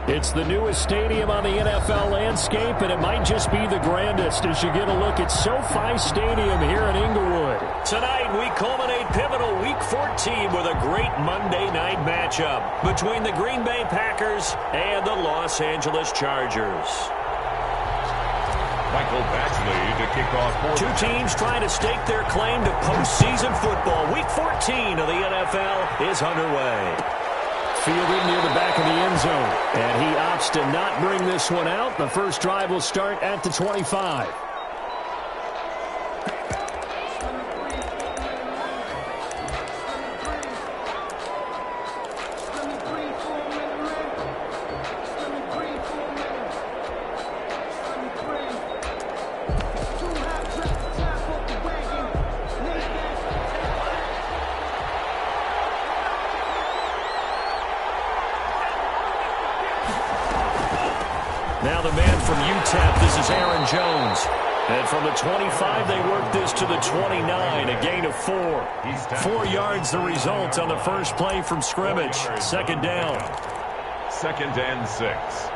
It's the newest stadium on the NFL landscape, and it might just be the grandest as you get a look at SoFi Stadium here in Inglewood. Tonight, we culminate pivotal Week 14 with a great Monday night matchup between the Green Bay Packers and the Los Angeles Chargers. Michael Batchley to kick off. Two teams trying to stake their claim to postseason football. Week 14 of the NFL is underway. Fielded near the back of the end zone, and he opts to not bring this one out. The first drive will start at the 25. Now the man from UTEP, this is Aaron Jones. And from the 25, they work this to the 29, a gain of 4. 4 yards the result on the first play from scrimmage. Second down. 2nd and 6.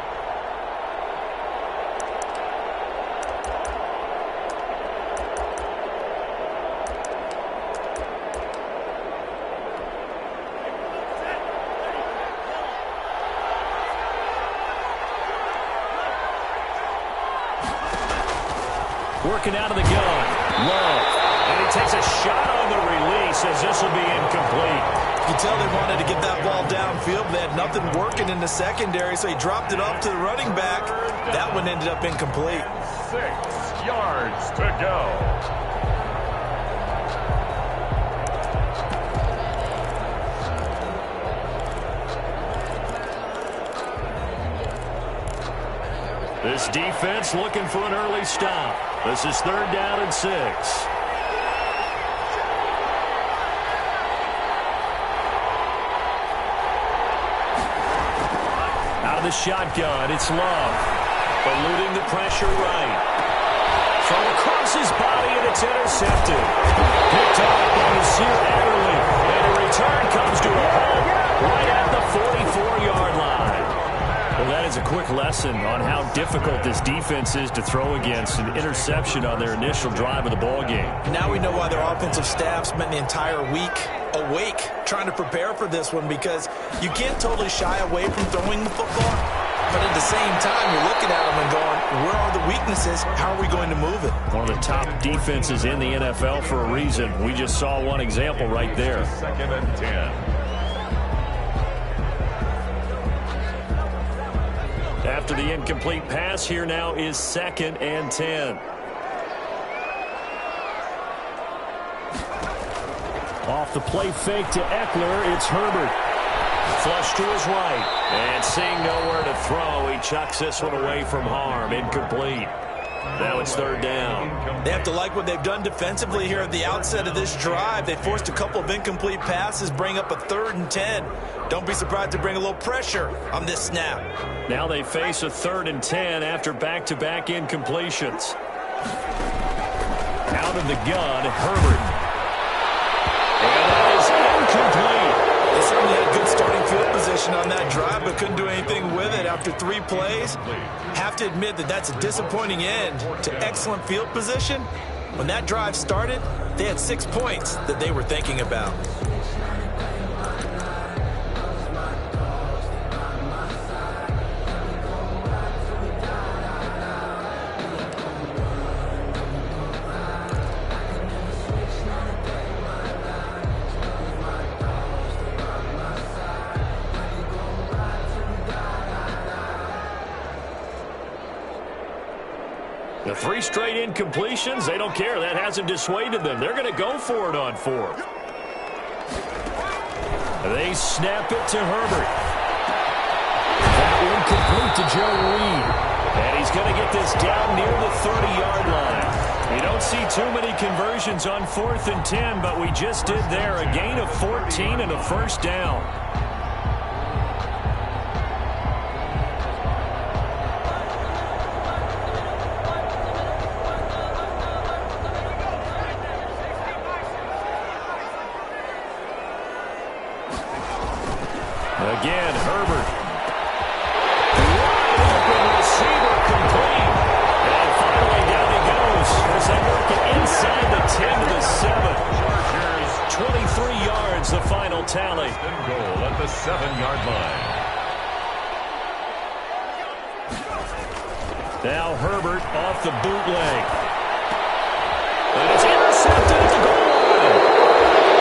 Working out of the gun. Love. And he takes a shot on the release as this will be incomplete. You can tell they wanted to get that ball downfield, but they had nothing working in the secondary, so he dropped it off to the running back. That one ended up incomplete. 6 yards to go. This defense looking for an early stop. This is 3rd down and 6. Out of the shotgun, it's Love. Eluding the pressure right. From across his body, and it's intercepted. Picked off by Nasir Adderley. And a return comes to a halt right at the 44-yard line. Well, that is a quick lesson on how difficult this defense is to throw against. An interception on their initial drive of the ballgame. Now we know why their offensive staff spent the entire week awake trying to prepare for this one, because you can't totally shy away from throwing the football, but at the same time, you're looking at them and going, where are the weaknesses? How are we going to move it? One of the top defenses in the NFL for a reason. We just saw one example right there. 2nd and 10. After the incomplete pass, here now is 2nd and 10. Off the play fake to Eckler, it's Herbert. Flush to his right. And seeing nowhere to throw, he chucks this one away from harm. Incomplete. Now it's 3rd down. They have to like what they've done defensively here at the outset of this drive. They forced a couple of incomplete passes, bring up a 3rd and 10. Don't be surprised to bring a little pressure on this snap. Now they face a 3rd and 10 after back-to-back incompletions. Out of the gun, Herbert. And that is incomplete. They certainly had good starting field position on that drive, but couldn't do anything with it after 3 plays. Have to admit that that's a disappointing end to excellent field position. When that drive started, they had 6 points that they were thinking about. The 3 straight incompletions, they don't care. That hasn't dissuaded them. They're going to go for it on 4th. They snap it to Herbert. That one complete to Joe Reed. And he's going to get this down near the 30-yard line. You don't see too many conversions on 4th and 10, but we just did there. A gain of 14 and a first down. Again, Herbert. tally. Goal at the 7-yard line. Now Herbert off the bootleg. And it's intercepted at the goal line.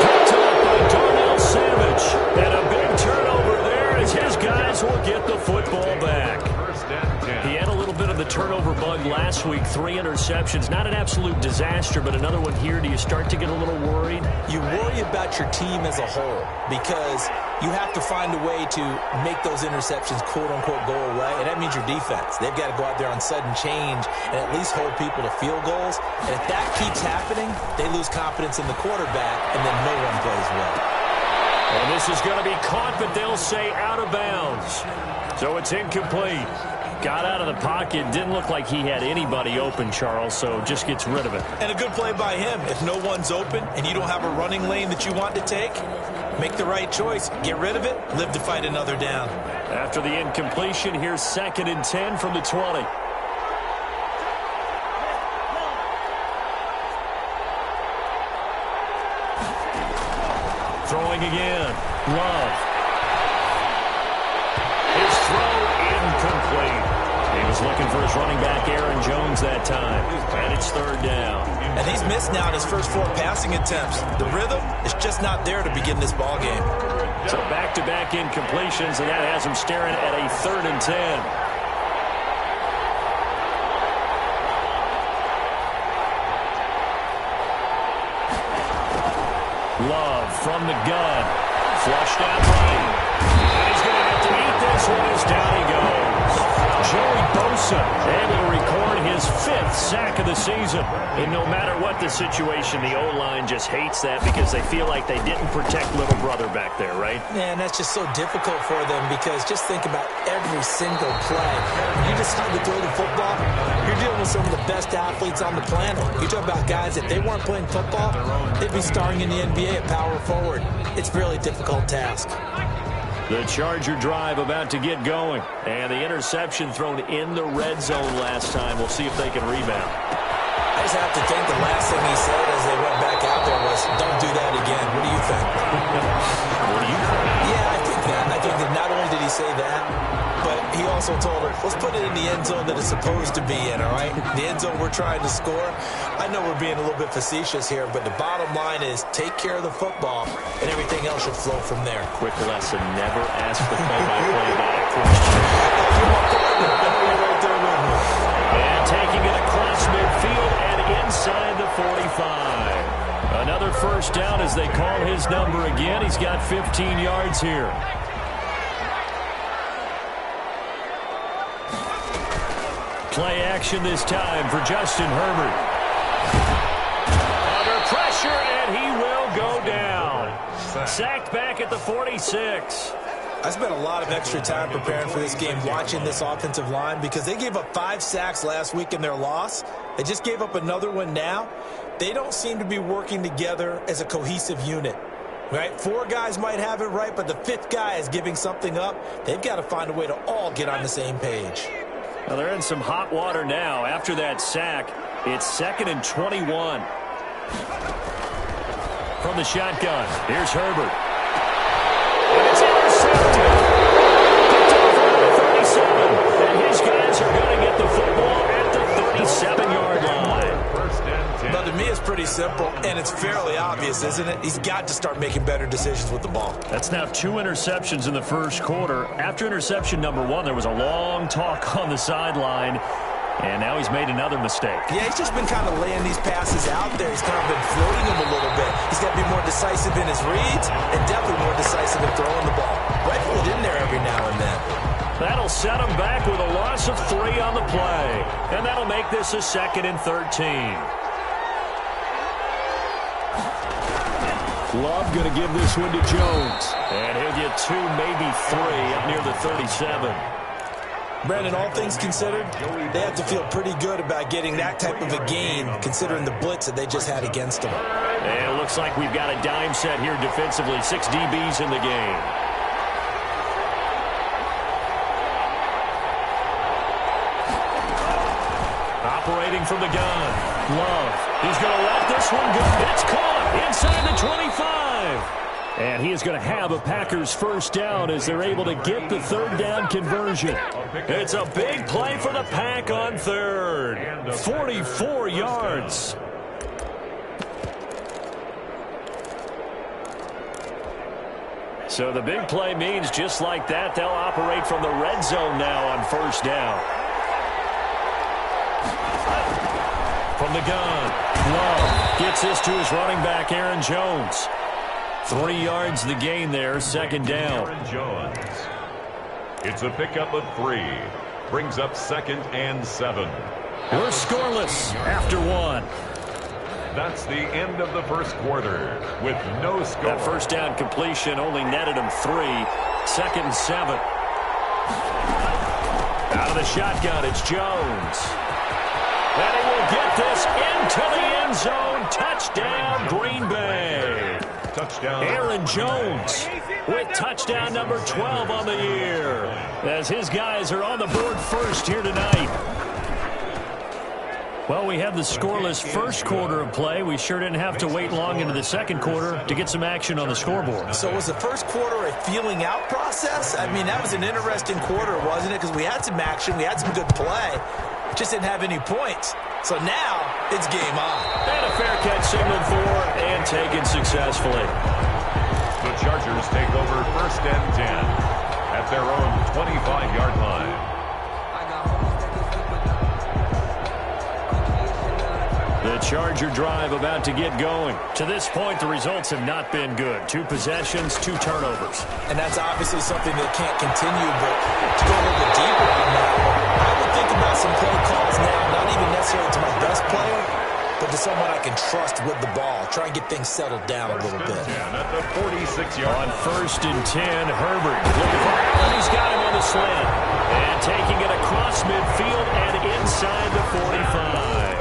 Picked up by Darnell Savage. And a big turnover there as his guys will get the football back. First and 10. He had a little bit of the turnover bug last week. 3 interceptions. Not an absolute disaster, but another one here. Do you start to get a little worried? You worry about your team as a whole because you have to find a way to make those interceptions, quote-unquote, go away, and that means your defense. They've got to go out there on sudden change and at least hold people to field goals. And if that keeps happening, they lose confidence in the quarterback, and then no one plays well. And this is going to be caught, but they'll say out of bounds. So it's incomplete. Got out of the pocket. Didn't look like he had anybody open, Charles, so just gets rid of it. And a good play by him. If no one's open and you don't have a running lane that you want to take, make the right choice. Get rid of it. Live to fight another down. After the incompletion, here's 2nd and 10 from the 20. Throwing again. Love. His throw incomplete. He was looking for his running back, Aaron Jones, that time. And it's 3rd down. And he's missed now in his first 4 passing attempts. The rhythm is just not there to begin this ball game. So back-to-back incompletions, and that has him staring at a 3rd and 10. Love from the gun. Flushed out right. And he's going to have to eat this one as down he goes. Joey Bosa able to record his 5th sack of the season. And no matter what the situation, the O-line just hates that because they feel like they didn't protect little brother back there, right? Man, that's just so difficult for them because just think about every single play. When you decide to throw the football, you're dealing with some of the best athletes on the planet. You talk about guys, if they weren't playing football, they'd be starring in the NBA at power forward. It's a really difficult task. The Charger drive about to get going. And the interception thrown in the red zone last time. We'll see if they can rebound. I just have to think the last thing he said as they went back out there was, don't do that again. What do you think? What do you think? Yeah, I think that. I think that not only did he say that, but he also told him, let's put it in the end zone that it's supposed to be in, all right? The end zone we're trying to score. I know we're being a little bit facetious here, but the bottom line is take care of the football, and everything else should flow from there. Quick lesson, never ask the play-by-play guy a question. You're my partner. I know you're right there with me. And taking it across midfield and inside the 45. Another first down as they call his number again. He's got 15 yards here. Play action this time for Justin Herbert. Under pressure, and he will go down. Sacked back at the 46. I spent a lot of extra time preparing for this game, watching this offensive line, because they gave up 5 sacks last week in their loss. They just gave up another one now. They don't seem to be working together as a cohesive unit. Right? 4 guys might have it right, but the 5th guy is giving something up. They've got to find a way to all get on the same page. Well, they're in some hot water now. After that sack, it's 2nd and 21. From the shotgun, here's Herbert. And it's intercepted. Picked off at the 37. And his guys are going to get the football at the 37-yard line. But to me, it's pretty simple, and it's fairly obvious, isn't it? He's got to start making better decisions with the ball. That's now 2 interceptions in the first quarter. After interception number 1, there was a long talk on the sideline, and now he's made another mistake. Yeah, he's just been kind of laying these passes out there. He's kind of been floating them a little bit. He's got to be more decisive in his reads and definitely more decisive in throwing the ball. Rifle it in there every now and then. That'll set him back with a loss of 3 on the play, and that'll make this a 2nd and 13. Love going to give this one to Jones. And he'll get 2, maybe 3 up near the 37. Brandon, all things considered, they have to feel pretty good about getting that type of a gain, considering the blitz that they just had against them. And it looks like we've got a dime set here defensively. 6 DBs in the game. Operating from the gun. Love. He's going to let this one go. It's caught inside the 25. And he is going to have a Packers first down as they're able to get the third down conversion. It's a big play for the Pack on third. 44 yards. So the big play means just like that, they'll operate from the red zone now on first down. From the gun, Love gets this to his running back, Aaron Jones. 3 yards the gain there, second down. Aaron Jones. It's a pickup of 3. Brings up 2nd and 7. We're scoreless after 1. That's the end of the first quarter with no score. That first down completion only netted him 3. 2nd and 7. Out of the shotgun, it's Jones. And he will get this into the end zone. Touchdown, Green Bay. Touchdown. Aaron Jones with touchdown number 12 on the year as his guys are on the board first here tonight. Well, we had the scoreless first quarter of play. We sure didn't have to wait long into the second quarter to get some action on the scoreboard. So was the first quarter a feeling out process? I mean, that was an interesting quarter, wasn't it? Because we had some action, we had some good play, just didn't have any points. So now it's game on. And a fair catch signaled for and taken successfully. The Chargers take over 1st and 10 at their own 25-yard line. The Charger drive about to get going. To this point, the results have not been good. 2 possessions, 2 turnovers. And that's obviously something that can't continue, but to go a little bit deeper on that, I would think about some play calls now, not even necessarily to my best player, but to someone I can trust with the ball. Try and get things settled down a little bit. At the 46-yard. On 1st and 10, Herbert looking for Allen. He's got him on the slant. And taking it across midfield and inside the 45.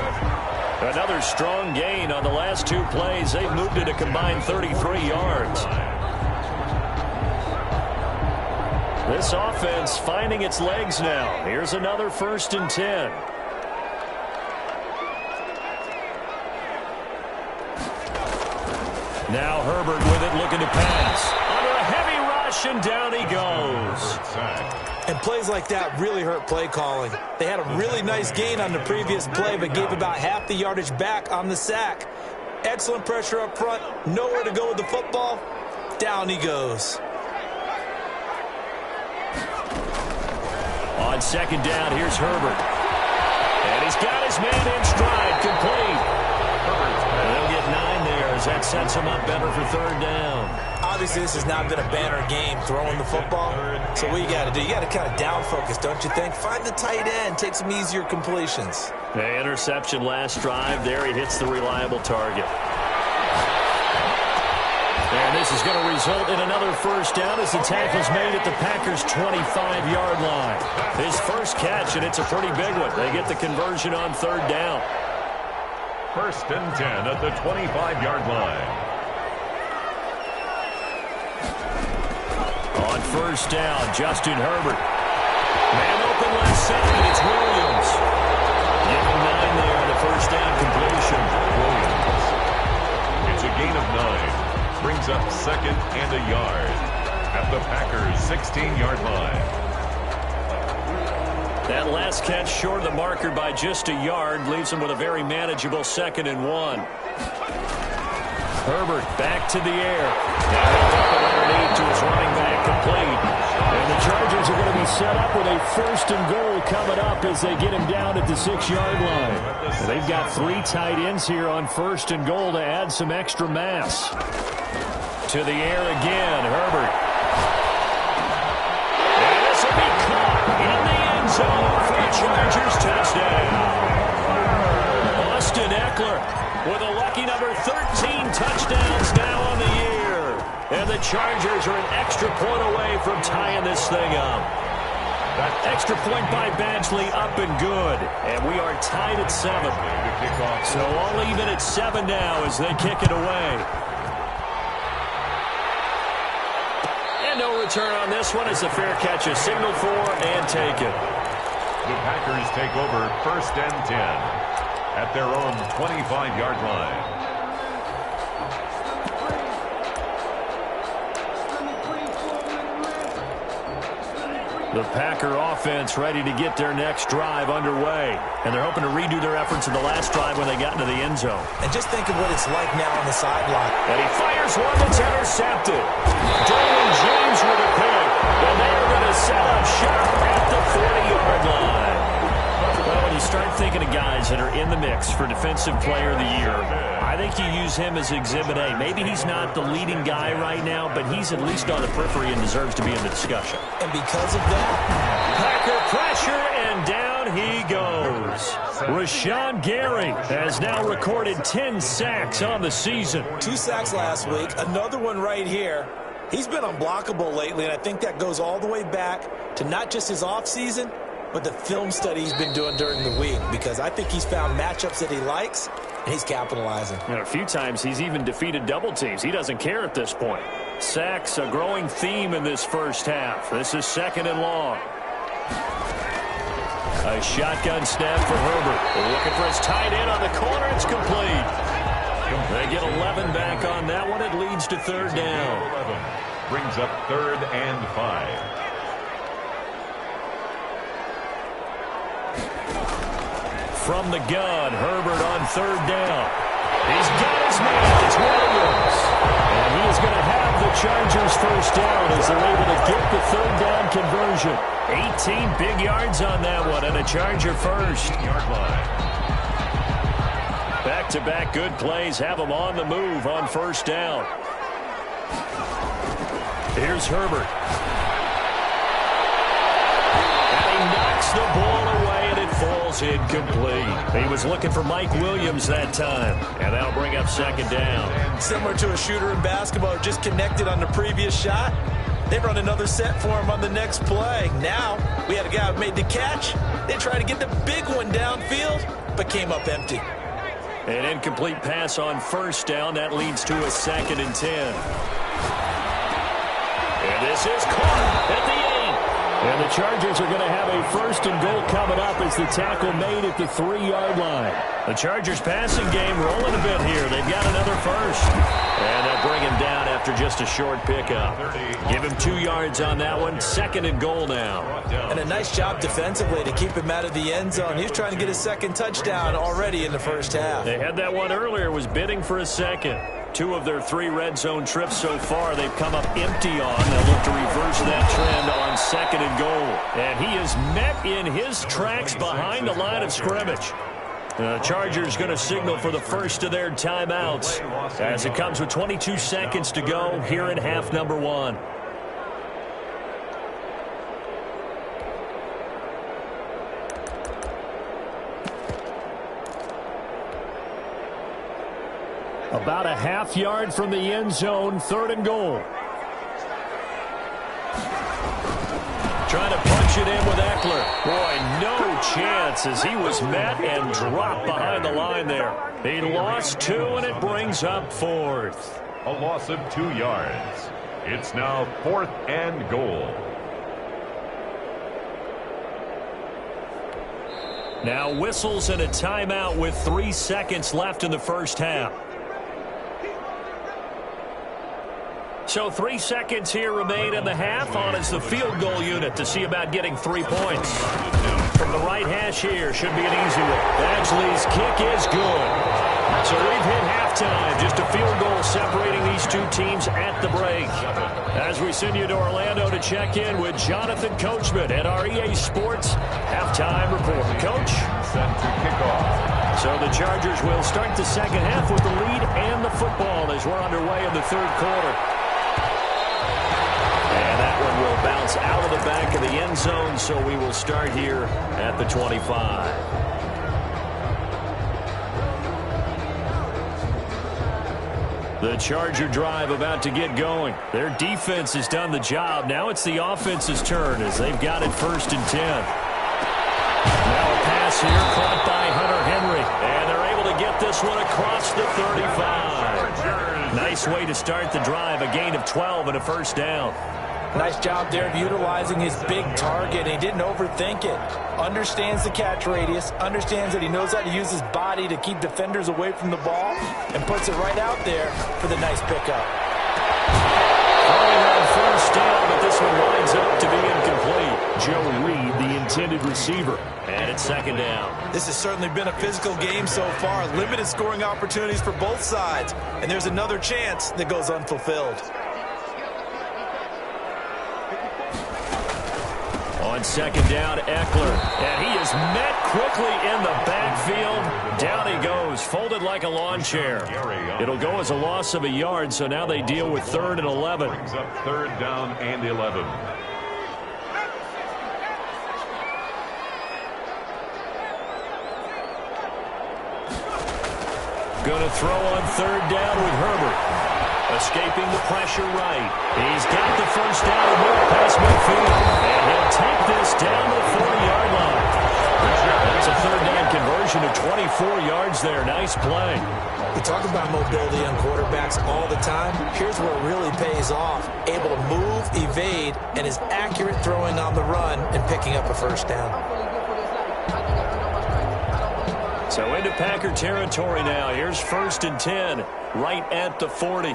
Another strong gain on the last 2 plays. They've moved it a combined 33 yards. This offense finding its legs now. Here's another 1st and 10. Now Herbert with it, looking to pass. Under a heavy rush, and down he goes. And plays like that really hurt play calling. They had a really nice gain on the previous play, but gave about half the yardage back on the sack. Excellent pressure up front. Nowhere to go with the football. Down he goes. On 2nd down, here's Herbert. And he's got his man in stride, complete. And they'll get 9 there as that sets him up better for 3rd down. Obviously, this has not been a banner game throwing the football. So what you got to do, you got to kind of down focus, don't you think? Find the tight end, take some easier completions. The interception last drive. There he hits the reliable target. And this is going to result in another first down as the tackle's made at the Packers' 25-yard line. His first catch, and it's a pretty big one. They get the conversion on 3rd down. 1st and 10 at the 25-yard line. On 1st down, Justin Herbert. Man open left side, it's Williams. Getting 9 there on the first down completion. Williams. It's a gain of 9. Brings up 2nd and a yard at the Packers' 16-yard line. That last catch short of the marker by just a yard leaves him with a very manageable 2nd and 1. Herbert back to the air. Underneath to his running back, complete. And the Chargers are going to be set up with a 1st and goal coming up as they get him down at the 6-yard line. And they've got 3 tight ends here on 1st and goal to add some extra mass. To the air again, Herbert. And this will be caught in the end zone for the Chargers touchdown. Austin Eckler with a lucky number 13 touchdowns now on the year. And the Chargers are an extra point away from tying this thing up. That extra point by Badgley up and good. And we are tied at 7. So all even at 7 now as they kick it away. And no return on this one as the fair catch is signaled for and taken. The Packers take over 1st and 10 at their own 25-yard line. The Packer offense ready to get their next drive underway. And they're hoping to redo their efforts in the last drive when they got into the end zone. And just think of what it's like now on the sideline. And he fires one that's intercepted. Derwin James with a pick. And they are going to set up shop at the 40-yard line. Well, when you start thinking of guys that are in the mix for Defensive Player of the Year, I think you use him as Exhibit A. Maybe he's not the leading guy right now, but he's at least on the periphery and deserves to be in the discussion. And because of that, Packer pressure, and down he goes. Rashawn Gary has now recorded 10 sacks on the season. 2 sacks last week, another one right here. He's been unblockable lately, and I think that goes all the way back to not just his offseason, but the film study he's been doing during the week, because I think he's found matchups that he likes, and he's capitalizing. And a few times he's even defeated double teams. He doesn't care at this point. Sacks, a growing theme in this first half. This is 2nd and long. A shotgun snap for Herbert. Looking for his tight end on the corner. It's complete. They get 11 back on that one. It leads to 3rd down. 11 brings up 3rd and 5. From the gun, Herbert on 3rd down. He's got his man. It's Williams. And he is going to have the Chargers first down as they're able to get the 3rd down conversion. 18 big yards on that one and a Charger first. Back-to-back good plays have them on the move on 1st down. Here's Herbert. And he knocks the ball away. Falls incomplete. He was looking for Mike Williams that time, and that'll bring up 2nd down. Similar to a shooter in basketball, just connected on the previous shot. They run another set for him on the next play. Now, we had a guy who made the catch. They tried to get the big one downfield, but came up empty. An incomplete pass on 1st down. That leads to a 2nd and 10. And this is caught at the 8. And the Chargers are going to have a 1st and goal coming up as the tackle made at the 3-yard line. The Chargers passing game rolling a bit here. They've got another 1st. And they'll bring him down after just a short pickup. Give him 2 yards on that one. 2nd and goal now. And a nice job defensively to keep him out of the end zone. He was trying to get his 2nd touchdown already in the first half. They had that one earlier, was bidding for a 2nd. 2 of their 3 red zone trips so far they've come up empty on. They'll look to reverse that trend on 2nd and goal. And he is met in his tracks behind the line of scrimmage. The Chargers going to signal for the first of their timeouts as it comes with 22 seconds to go here in half number 1. About a half yard from the end zone, 3rd and goal. Trying to punch it in with Eckler. Boy, no chance as he was met and dropped behind the line there. He lost 2, and it brings up 4th. A loss of 2 yards. It's now 4th and goal. Now whistles and a timeout with 3 seconds left in the first half. So 3 seconds here remain in the half. On is the field goal unit to see about getting 3 points. From the right hash here, should be an easy one. Badgley's kick is good. So we've hit halftime. Just a field goal separating these 2 teams at the break. As we send you to Orlando to check in with Jonathan Coachman at our EA Sports Halftime Report. Coach? Set to kick off. So the Chargers will start the second half with the lead and the football as we're underway in the 3rd quarter. And that one will bounce out of the back of the end zone, so we will start here at the 25. The Charger drive about to get going. Their defense has done the job. Now it's the offense's turn as they've got it 1st and 10. Now a pass here caught by Hunter Henry. And they're able to get this one across the 35. Nice way to start the drive. A gain of 12 and a 1st down. Nice job there of utilizing his big target. He didn't overthink it. Understands the catch radius. Understands that he knows how to use his body to keep defenders away from the ball. And puts it right out there for the nice pickup. Throwing on 1st down, but this one winds up to be incomplete. Joe Reed, the intended receiver. And it's second down. This has certainly been a physical game so far. Limited scoring opportunities for both sides. And there's another chance that goes unfulfilled. On second down, Eckler. And he is met quickly in the backfield. Down he goes, folded like a lawn chair. It'll go as a loss of a yard, so now they deal with 3rd and 11. Brings up 3rd down and 11. Going to throw on 3rd down with Herbert. Escaping the pressure right. He's got the first down and more past midfield. And he'll take this down the 40-yard line. That's a 3rd down conversion to 24 yards there. Nice play. We talk about mobility on quarterbacks all the time. Here's where it really pays off. Able to move, evade, and is accurate throwing on the run and picking up a first down. So into Packer territory now. Here's 1st and 10, right at the 40.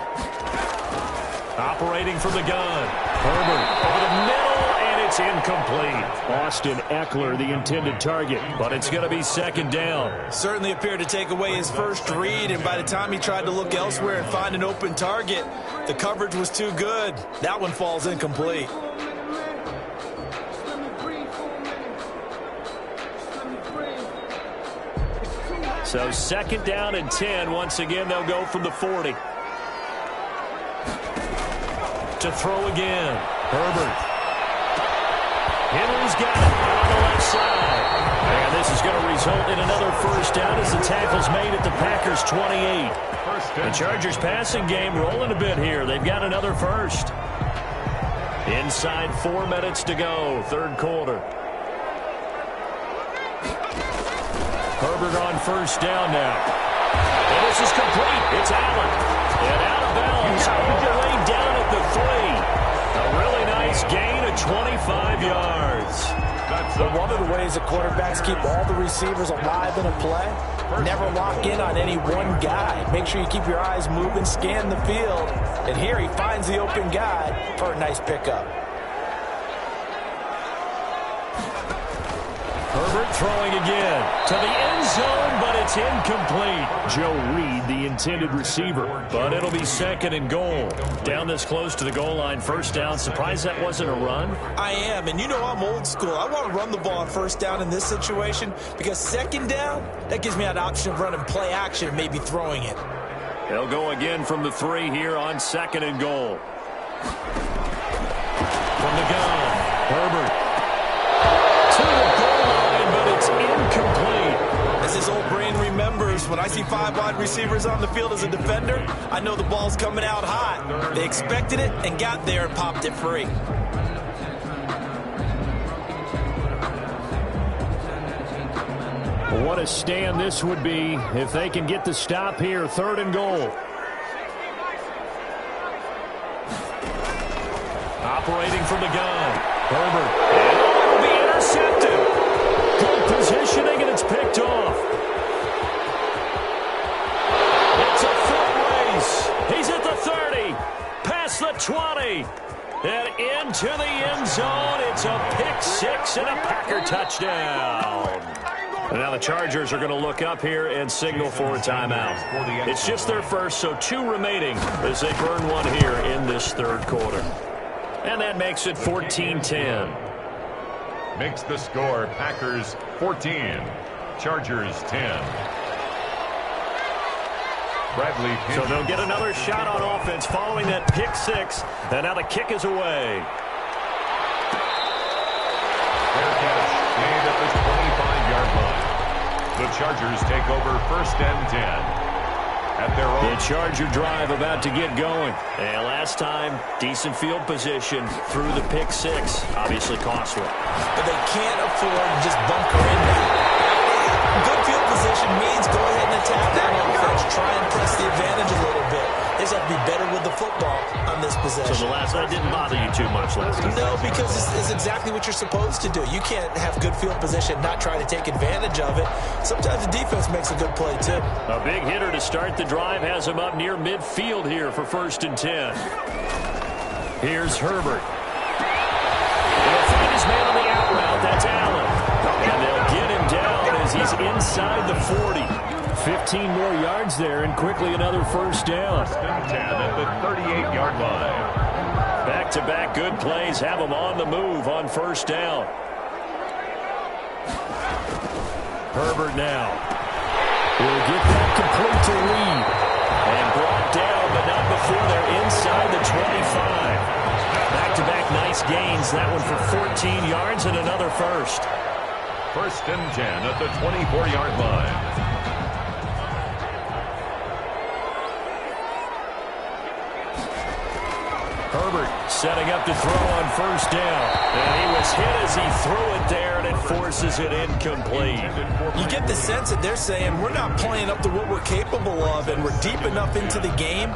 Operating from the gun. Herbert over the middle, and it's incomplete. Austin Eckler, the intended target, but it's going to be 2nd down. Certainly appeared to take away his first read, and by the time he tried to look elsewhere and find an open target, the coverage was too good. That one falls incomplete. So 2nd down and 10. Once again, they'll go from the 40. To throw again. Herbert. Henry's got it on the left side. And this is going to result in another first down as the tackle's made at the Packers' 28. The Chargers passing game rolling a bit here. They've got another first. Inside 4 minutes to go, 3rd quarter. Herbert on first down now. And this is complete. It's Allen. And out of bounds all the way down at the 3. A really nice gain of 25 yards. But one of the ways that quarterbacks keep all the receivers alive in a play, never lock in on any one guy. Make sure you keep your eyes moving, scan the field. And here he finds the open guy for a nice pickup. Herbert throwing again to the end zone, but it's incomplete. Joe Reed, the intended receiver, but it'll be 2nd and goal. Down this close to the goal line, first down. Surprised that wasn't a run? I am, and you know I'm old school. I want to run the ball on first down in this situation because 2nd down, that gives me an option of running play action and maybe throwing it. They'll go again from the 3 here on 2nd and goal. From the gun, Herbert. To the goal line, but it's incomplete. As his old brain remembers, when I see 5 wide receivers on the field as a defender, I know the ball's coming out hot. They expected it and got there and popped it free. What a stand this would be if they can get the stop here. 3rd and goal. Operating from the gun. Herbert. And it'll be intercepted. Good positioning, and it's picked off. It's a foot race. He's at the 30. Past the 20. And into the end zone. It's a pick 6 and a Packer touchdown. And now the Chargers are going to look up here and signal for a timeout. It's just their first, so 2 remaining as they burn one here in this 3rd quarter. And that makes it 14-10. Makes the score Packers 14, Chargers 10. Bradley. So they'll get another shot on offense following that pick 6. And now the kick is away. Fair catch made at the 25-yard line. The Chargers take over 1st and 10. At their own. The Charger drive about to get going. And last time, decent field position through the pick 6. Obviously costly. But they can't afford to just bunker in now. Good field position means go ahead and attack that offense. Try and press the advantage a little bit. They just have to be better with the football on this possession. So the last one didn't bother you too much last time? No, because it's exactly what you're supposed to do. You can't have good field position, not try to take advantage of it. Sometimes the defense makes a good play, too. A big hitter to start the drive has him up near midfield here for 1st and 10. Here's Herbert. He'll find his man on the outside. 15 more yards there and quickly another first down. First and 10 at the 38-yard line. Back-to-back good plays have them on the move on first down. Herbert now. Will get that complete to Reed. And brought down, but not before they're inside the 25. Back-to-back nice gains. That one for 14 yards and another first. First and 10 at the 24-yard line. Herbert setting up to throw on first down. And he was hit as he threw it there, and it forces it incomplete. You get the sense that they're saying we're not playing up to what we're capable of, and we're deep enough into the game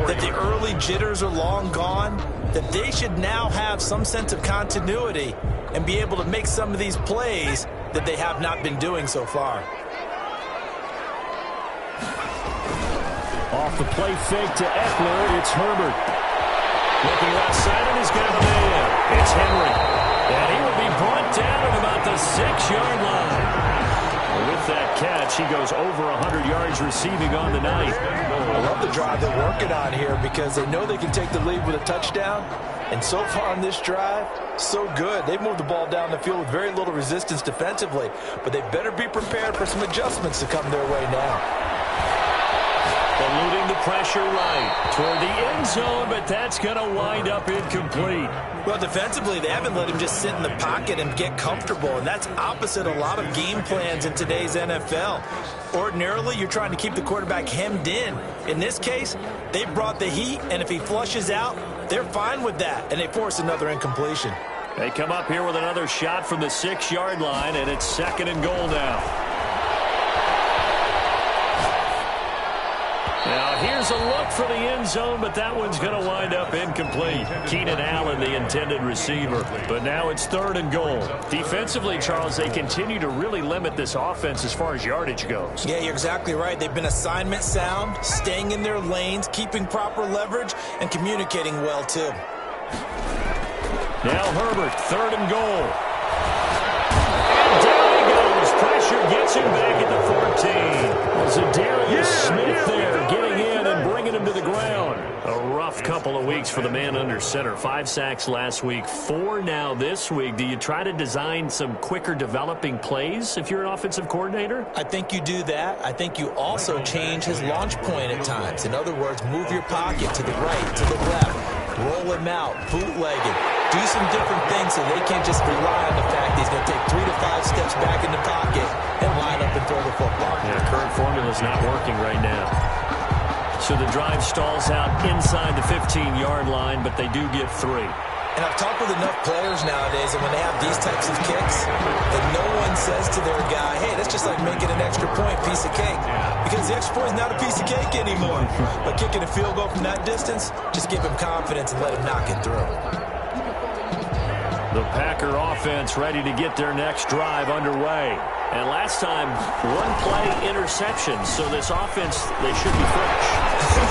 that the early jitters are long gone, that they should now have some sense of continuity and be able to make some of these plays that they have not been doing so far. Off the play fake to Eckler, it's Herbert. Looking left side, and he's got a man. It's Henry. And he will be brought down at about the 6-yard line. With that catch, he goes over 100 yards receiving on the night. I love the drive they're working on here because they know they can take the lead with a touchdown. And so far on this drive, so good. They've moved the ball down the field with very little resistance defensively. But they better be prepared for some adjustments to come their way now. Eluding the pressure right toward the end zone, but that's going to wind up incomplete. Well, defensively, they haven't let him just sit in the pocket and get comfortable, and that's opposite a lot of game plans in today's NFL. Ordinarily, you're trying to keep the quarterback hemmed in. In this case, they brought the heat, and if he flushes out, they're fine with that, and they force another incompletion. They come up here with another shot from the 6-yard line, and it's 2nd and goal now. Now, here's a look for the end zone, but that one's going to wind up incomplete. Keenan Allen, the intended receiver. But now it's 3rd and goal. Defensively, Charles, they continue to really limit this offense as far as yardage goes. Yeah, you're exactly right. They've been assignment sound, staying in their lanes, keeping proper leverage, and communicating well, too. Now Herbert, 3rd and goal. And down he goes. Pressure gets him back at the 14. Zadarius Smith there getting in and bringing him to the ground. A rough couple of weeks for the man under center. 5 sacks last week, 4 now this week. Do you try to design some quicker developing plays if you're an offensive coordinator? I think you do that. I think you also change his launch point at times. In other words, move your pocket to the right, to the left, roll him out, bootleg it. Do some different things so they can't just rely on the fact he's going to take 3 to 5 steps back in the pocket and line up and throw the football. Yeah, current formula is not working right now. So the drive stalls out inside the 15-yard line, but they do get 3. And I've talked with enough players nowadays, and when they have these types of kicks, that no one says to their guy, hey, that's just like making an extra point piece of cake. Because the extra point is not a piece of cake anymore. But kicking a field goal from that distance, just give him confidence and let him knock it through. The Packer offense ready to get their next drive underway. And last time, 1-play interception. So this offense, they should be fresh.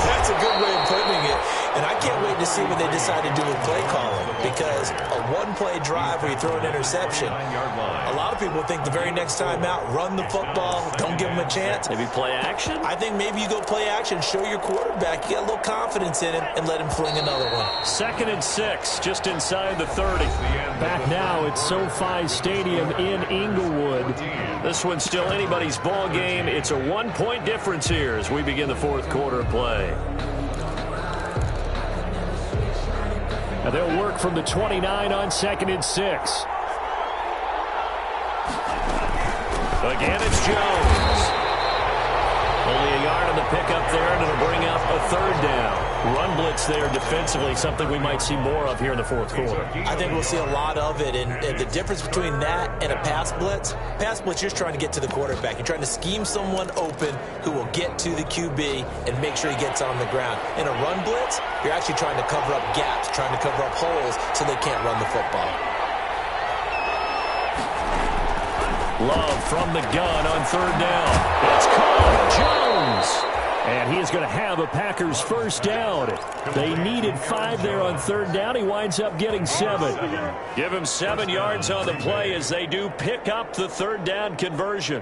That's a good way of putting it. And I can't wait to see what they decide to do with play calling. Because a 1-play drive where you throw an interception, a lot of people think the very next time out, run the football, don't give them a chance. Maybe play action? I think maybe you go play action, show your quarterback, you got a little confidence in him, and let him fling another one. 2nd and 6, just inside the 30. Back now at SoFi Stadium in Inglewood. This one's still anybody's ball game. It's a 1-point difference here as we begin the 4th quarter of play. Now they'll work from the 29 on 2nd and 6. Again, it's Jones. Only a yard on the pickup there, and it'll bring up a 3rd down. Run blitz there defensively, something we might see more of here in the 4th quarter. I think we'll see a lot of it, and the difference between that and a pass blitz, you're just trying to get to the quarterback. You're trying to scheme someone open who will get to the QB and make sure he gets on the ground. In a run blitz, you're actually trying to cover up gaps, trying to cover up holes so they can't run the football. Love from the gun on 3rd down. It's caught. Jones. And he is going to have a Packers first down. They needed 5 there on 3rd down. He winds up getting 7. Give him 7 yards on the play as they do pick up the 3rd down conversion.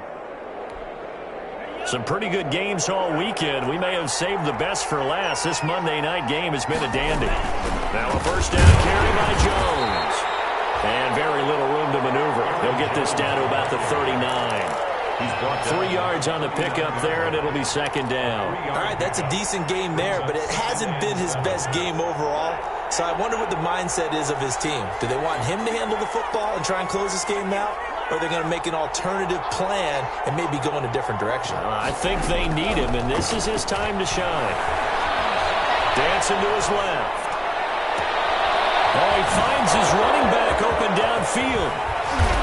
Some pretty good games all weekend. We may have saved the best for last. This Monday night game has been a dandy. Now a first down carry by Jones. And very little room to maneuver. He'll get this down to about the 39. He's brought 3 yards on the pickup there, and it'll be second down. All right, that's a decent game there, but it hasn't been his best game overall. So I wonder what the mindset is of his team. Do they want him to handle the football and try and close this game out? Or are they going to make an alternative plan and maybe go in a different direction? I think they need him, and this is his time to shine. Dancing to his left. Oh, he finds his running back open downfield.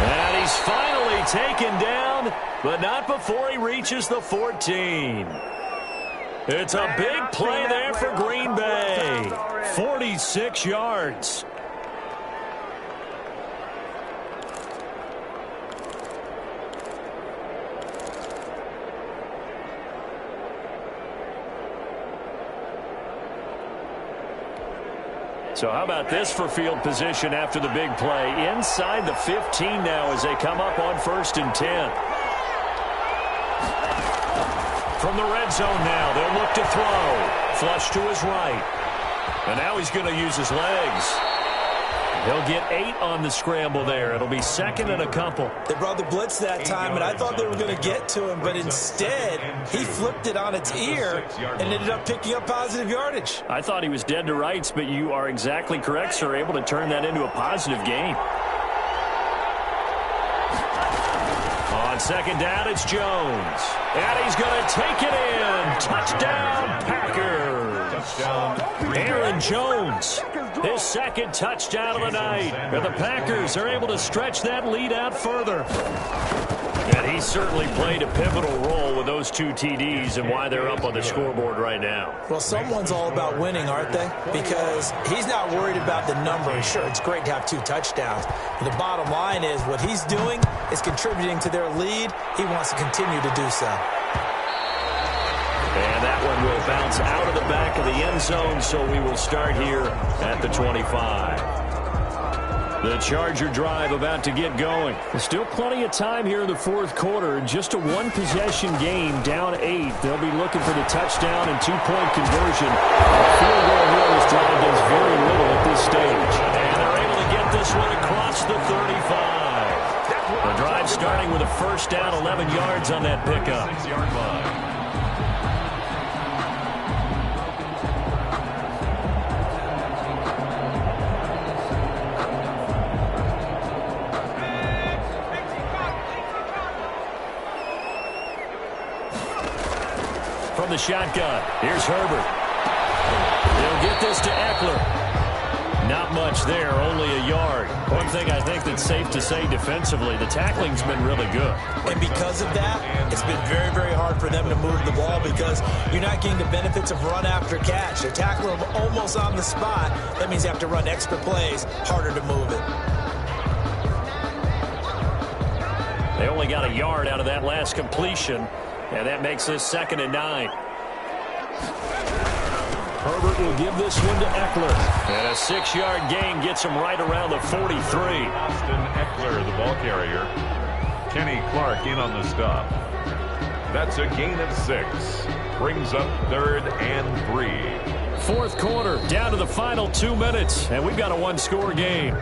And he's finally taken down, but not before he reaches the 14. It's a big play there for Green Bay. 46 yards. So how about this for field position after the big play? Inside the 15 now as they come up on 1st and 10. From the red zone now, they'll look to throw. Flush to his right. And now he's going to use his legs. He'll get 8 on the scramble there. It'll be second and a couple. They brought the blitz that time, and I thought they were going to get to him, but instead he flipped it on its ear and ended up picking up positive yardage. I thought he was dead to rights, but you are exactly correct, sir. Able to turn that into a positive gain. On second down, it's Jones. And he's going to take it in. Touchdown, Packers. Aaron Jones, his second touchdown of the night. And the Packers are able to stretch that lead out further. And he certainly played a pivotal role with those 2 TDs and why they're up on the scoreboard right now. Well, someone's all about winning, aren't they? Because he's not worried about the number. And sure, it's great to have 2 touchdowns. But the bottom line is what he's doing is contributing to their lead. He wants to continue to do so. And that one will bounce out of the back of the end zone, so we will start here at the 25. The Charger drive about to get going. There's still plenty of time here in the 4th quarter. Just a 1-possession game, down 8. They'll be looking for the touchdown and 2-point conversion. A field goal here this drive does very little at this stage. And they're able to get this one across the 35. The drive starting with a first down, 11 yards on that pickup. 6-yard line. From the shotgun, here's Herbert. He'll get this to Eckler. Not much there, only a yard. One thing I think that's safe to say defensively, the tackling's been really good. And because of that, it's been very, very hard for them to move the ball because you're not getting the benefits of run after catch. They're tackling them almost on the spot. That means you have to run extra plays, harder to move it. They only got a yard out of that last completion, and that makes this 2nd and 9. Herbert will give this one to Eckler. And a 6-yard gain gets him right around the 43. Austin Eckler, the ball carrier. Kenny Clark in on the stop. That's a gain of 6. Brings up 3rd and 3. 4th quarter, down to the final 2 minutes, and we've got a 1-score game.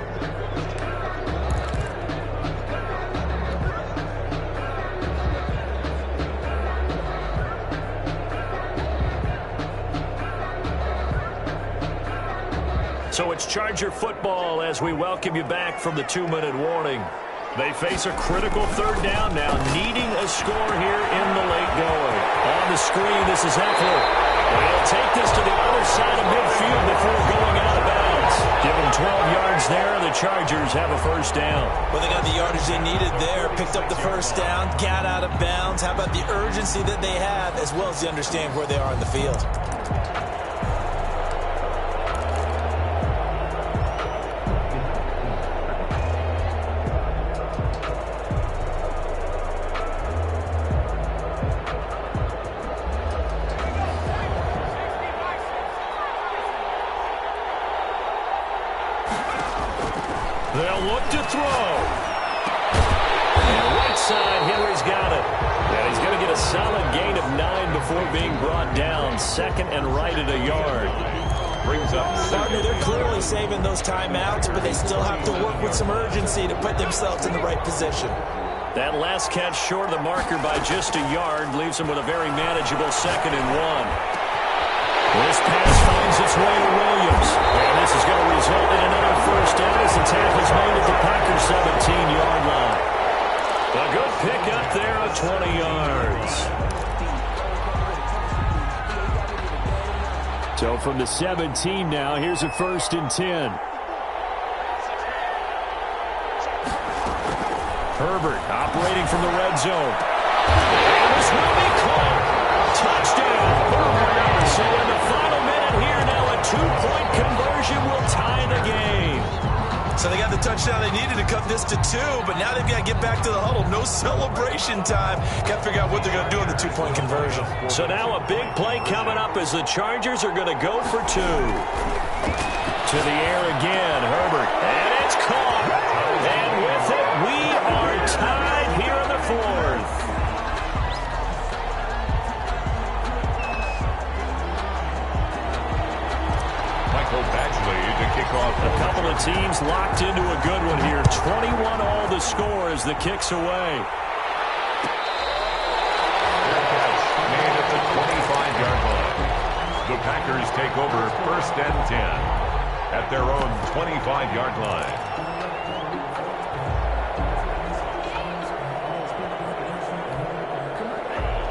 So it's Charger football as we welcome you back from the 2-minute warning. They face a critical 3rd down now, needing a score here in the late going. On the screen, this is Eckler. They'll take this to the other side of midfield before going out of bounds. Give them 12 yards there, and the Chargers have a first down. Well, they got the yardage they needed there, picked up the first down, got out of bounds. How about the urgency that they have, as well as they understand where they are in the field? They'll look to throw. And right side, Henry's got it. And he's going to get a solid gain of 9 before being brought down. Second and right at a yard. Brings up Partner, they're clearly saving those timeouts, but they still have to work with some urgency to put themselves in the right position. That last catch short of the marker by just a yard leaves them with a very manageable 2nd and 1. This pass finds its way to Williams. And this is going to result in another first down as the tackle's made at the Packers' 17-yard line. A good pickup there of 20 yards. So from the 17 now, here's a 1st and 10. Herbert operating from the red zone. And this will be caught. Touchdown. So in the final minute here now, a 2-point conversion will tie the game. So they got the touchdown they needed to cut this to 2, but now they've got to get back to the huddle. No celebration time. Got to figure out what they're going to do on the 2-point conversion. So now a big play coming up as the Chargers are going to go for 2. To the air again, Herbert. And it's caught. And with it, we are tied here in the 4th. Michael Badgley to kick off. A couple of teams locked into a good one here. 21 all the score as the kick's away. Made at the 25-yard line. The Packers take over 1st and 10 at their own 25-yard line.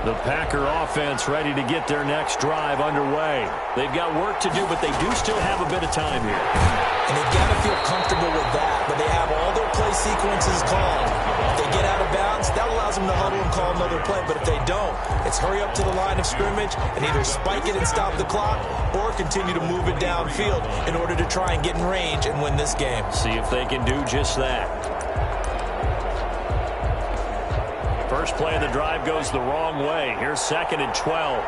The Packer offense ready to get their next drive underway. They've got work to do, but they do still have a bit of time here. And they've got to feel comfortable with that, but they have all their play sequences called. If they get out of bounds, that allows them to huddle and call another play, but if they don't, it's hurry up to the line of scrimmage and either spike it and stop the clock or continue to move it downfield in order to try and get in range and win this game. See if they can do just that. First play of the drive goes the wrong way. Here's 2nd and 12.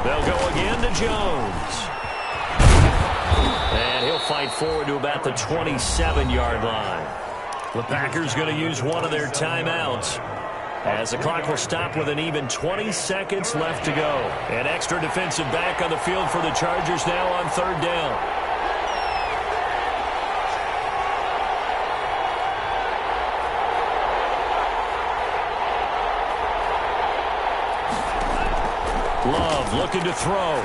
They'll go again to Jones. And he'll fight forward to about the 27-yard line. The Packers going to use one of their timeouts, as the clock will stop with an even 20 seconds left to go. An extra defensive back on the field for the Chargers now on 3rd down. Love looking to throw.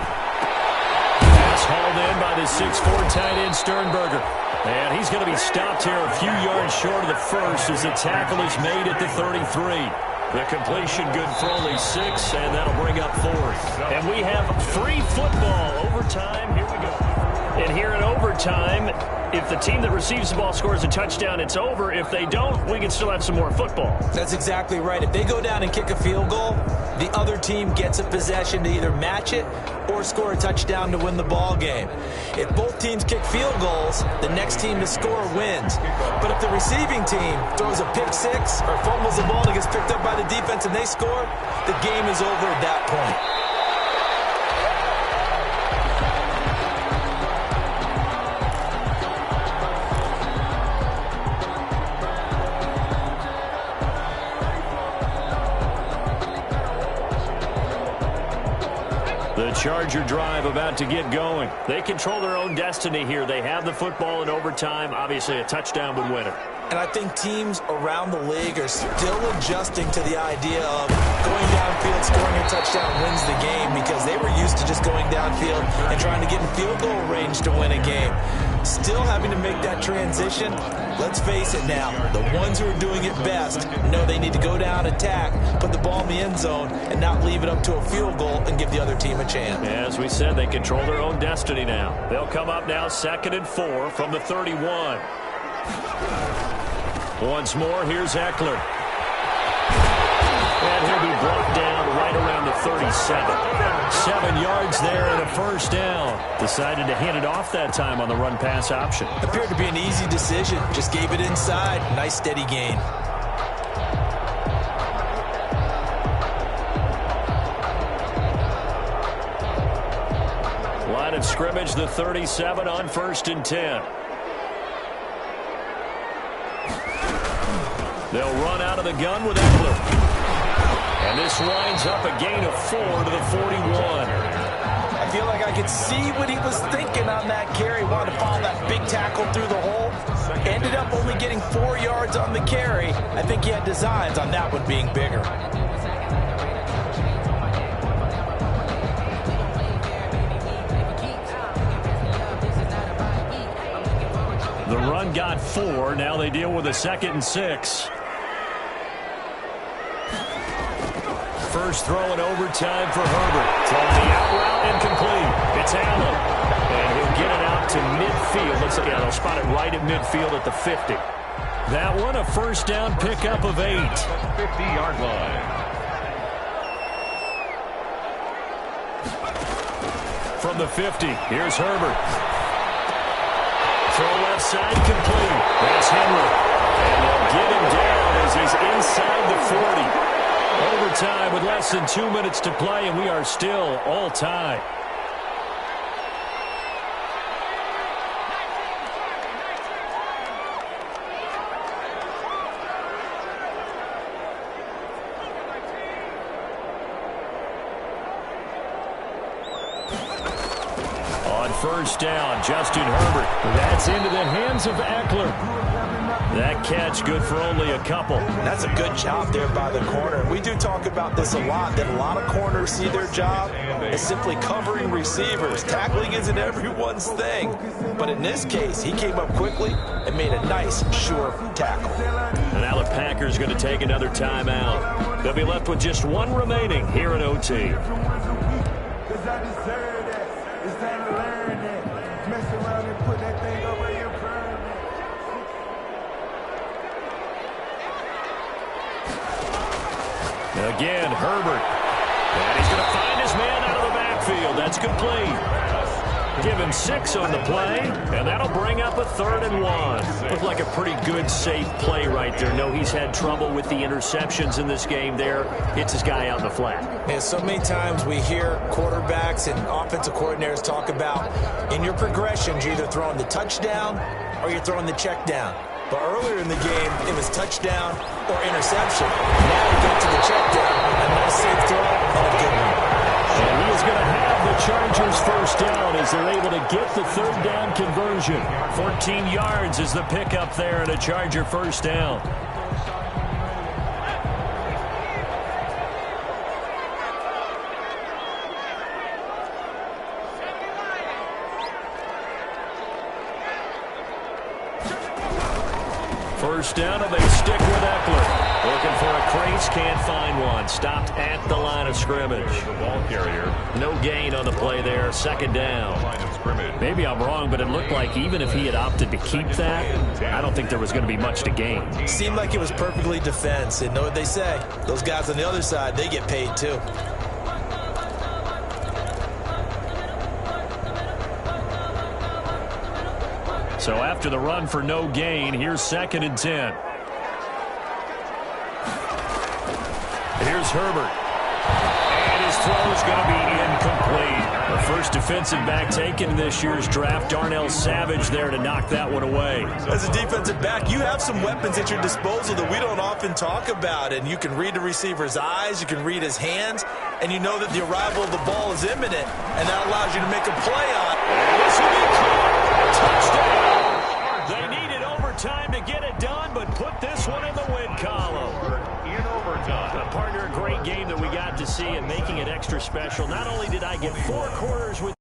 Pass hauled in by the 6'4" tight end Sternberger. And he's going to be stopped here a few yards short of the first as the tackle is made at the 33. The completion good for only 6, and that'll bring up 4th. And we have free football. Overtime, here we go. And here in overtime, if the team that receives the ball scores a touchdown, it's over. If they don't, we can still have some more football. That's exactly right. If they go down and kick a field goal, the other team gets a possession to either match it or score a touchdown to win the ball game. If both teams kick field goals, the next team to score wins. But if the receiving team throws a pick 6 or fumbles the ball and gets picked up by the defense and they score, the game is over at that point. The Charger drive about to get going. They control their own destiny here. They have the football in overtime. Obviously, a touchdown would win it. And I think teams around the league are still adjusting to the idea of going downfield, scoring a touchdown wins the game, because they were used to just going downfield and trying to get in field goal range to win a game. Still having to make that transition. Let's face it now, the ones who are doing it best know they need to go down, attack, put the ball in the end zone, and not leave it up to a field goal and give the other team a chance. As we said, they control their own destiny now. They'll come up now 2nd and 4 from the 31. Once more, here's Eckler. And he'll be brought down right around the 37. 7 yards there and a first down. Decided to hand it off that time on the run-pass option. Appeared to be an easy decision. Just gave it inside. Nice steady gain. Line of scrimmage, the 37 on 1st and 10. They'll run out of the gun with Eckler. And this winds up a gain of 4 to the 41. I feel like I could see what he was thinking on that carry. Wanted to follow that big tackle through the hole. Ended up only getting 4 yards on the carry. I think he had designs on that one being bigger. The run got 4. Now they deal with a 2nd and 6. First throw in overtime for Herbert. Throwing the out route incomplete. It's Allen. And he'll get it out to midfield. Looks like they'll spot it right at midfield at the 50. That one a first down pickup of 8. 50-yard line. From the 50, here's Herbert. Throw left side complete. That's Henry. And they'll get him down as he's inside the 40. Overtime with less than 2 minutes to play, and we are still all tied. On first down, Justin Herbert. That's into the hands of Eckler. That catch good for only a couple. That's a good job there by the corner. We do talk about this a lot, that a lot of corners see their job as simply covering receivers. Tackling isn't everyone's thing. But in this case, he came up quickly and made a nice, sure tackle. And now the Packers going to take another timeout. They'll be left with just one remaining here in OT. Again, Herbert. And he's going to find his man out of the backfield. That's complete. Give him 6 on the play, and that'll bring up a 3rd and 1. Looked like a pretty good, safe play right there. No, he's had trouble with the interceptions in this game there. Hits his guy out in the flat. And so many times we hear quarterbacks and offensive coordinators talk about in your progressions, you're either throwing the touchdown or you're throwing the check down. But earlier in the game, it was touchdown or interception. Now we get to the check down, a nice safe throw and a good one. And he is going to have the Chargers first down as they're able to get the 3rd down conversion. 14 yards is the pickup there and a Charger first down. First down, and they stick with Eckler. Looking for a crease, can't find one. Stopped at the line of scrimmage. The ball carrier. No gain on the play there. 2nd down. Line of scrimmage. Maybe I'm wrong, but it looked like even if he had opted to keep that, I don't think there was going to be much to gain. Seemed like it was perfectly defense. And know what they say? Those guys on the other side, they get paid too. So after the run for no gain, here's 2nd and 10. Here's Herbert. And his throw is going to be incomplete. The first defensive back taken in this year's draft, Darnell Savage there to knock that one away. As a defensive back, you have some weapons at your disposal that we don't often talk about. And you can read the receiver's eyes, you can read his hands, and you know that the arrival of the ball is imminent. And that allows you to make a play on. This will be caught. Touchdown. They needed overtime to get it done, but put this one in the win column. In overtime. Partner, a great game that we got to see and making it extra special. Not only did I get 4 quarters with